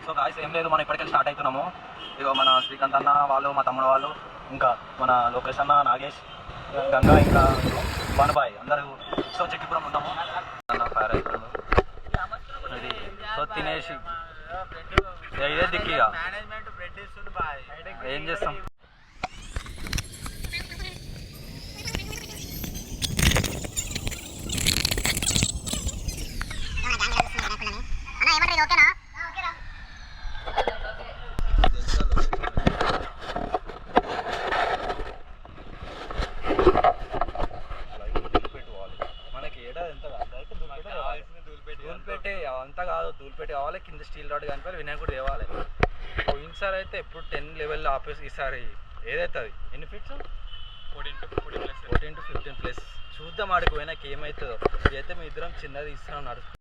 So guys ఏం లేదు, మనం ఇప్పటికే స్టార్ట్ అవుతున్నాము. ఇక మన శ్రీకాంత్ అన్న వాళ్ళు, మా తమ్ముడు వాళ్ళు, ఇంకా మన లోకేష్ అన్న, నాగేష్, గంగా, ఇంకా బానుబాయ్ అందరూ సో చెక్కిపురం ఉంటాము. అన్న ఫైర్ అవుతున్నాడు ఇది. సో తినేసి ఇదే దిక్కిగా ఏం చేస్తాం. దూల్పేట అంతా కాదు, దూల్పేట కావాలి, కింద స్టీల్ రాడ్ కానీ వినాయకుడు తేవాలి. పోయినసారి అయితే ఎప్పుడు 10 లెవెల్లో ఆపేసి, ఈసారి ఏదైతే అది ఎన్ని ఫీట్స్ 14 to 15+. చూద్దాం ఆడికి పోయినాక ఏమవుతుందో. ఇదైతే మీ ఇద్దరం చిన్నది ఇస్తున్నాం నడుస్తుంది.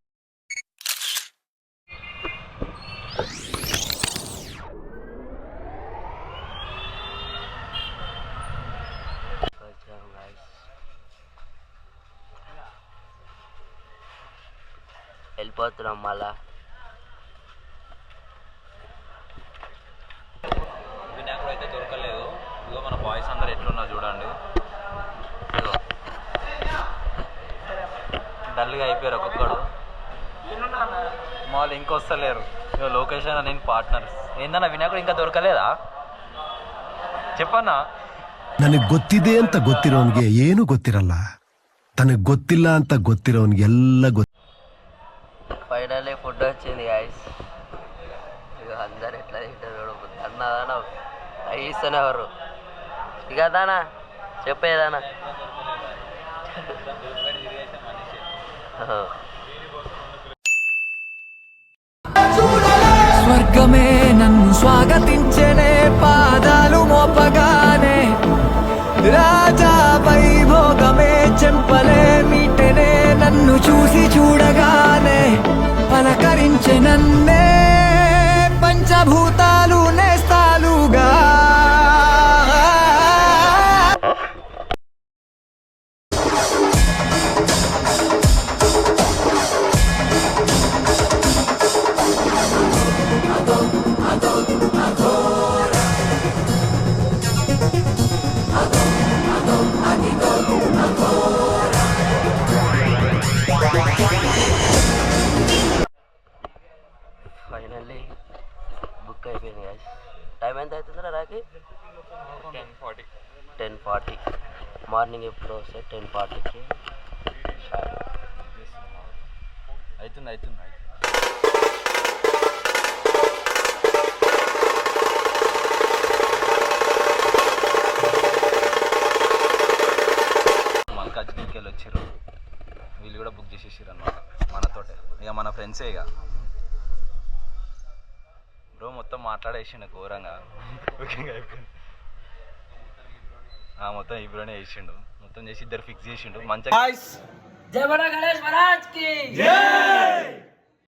వెళ్ళిపోతున్నాం మళ్ళా. వినాయకుడు అయితే దొరకలేదు. ఇదిగో మన బాయ్స్ అందరు ఎట్లున్నారు చూడండి. డల్గా అయిపోయారు ఒక్కొక్కడు. వాళ్ళు ఇంకొస్తలేరు. ఇక లోకేష్ అన్న నేను పార్ట్నర్స్. ఏందన్నా వినాయకుడు ఇంకా దొరకలేదా చెప్పన్నా? ನನಗೆ ಗೊತ್ತಿದೆ ಅಂತ ಗೊತ್ತಿರೋನ್ಗೆ ಏನು ಗೊತ್ತಿರಲ್ಲ, ತನಗೆ ಗೊತ್ತಿಲ್ಲ ಅಂತ ಗೊತ್ತಿರೋನ್ಗೆ ಎಲ್ಲ ಗೊತ್ತು. ఫైనల్లీ ఫుడ్ వచ్చింది గాయస్. ఇక అందరు ఎట్లా తింటారు అన్నదానా అయిస్తూనే ఎవరు ఇక దానా చెప్పేదానా. స్వర్గమే నన్ను స్వాగతించనే పాదాలు మోపగానే, రాజా వైభోగమే చెంపలే మీటనే నన్ను చూసి చూడగానే, పలకరించే నన్నే పంచభూతాలు నేస్తాలుగా. ఫైనల్లీ బుక్ అయిపోయింది గాయస్. టైం ఎంత అవుతుందిరా రాకి? 10:40. మార్నింగ్ ఎప్పుడు వస్తే 10:40కి అవుతుంది. మల్కాజ్గిరికి వెళ్ళి వచ్చారు. వీళ్ళు కూడా బుక్ చేసేసారు అన్నమాట మనతోటే. ఇక మన ఫ్రెండ్సే. ఇక బ్రో మొత్తం మాట్లాడేసిండు ఘోరంగా. బుకింగ్ అయిపోయింది మొత్తం. ఈ బ్రోనే వేసిండు మొత్తం, చేసి ఇద్దరు ఫిక్స్ చేసిండు మంచిగా. జై బడా గణేష్ మహారాజ్ కి జై.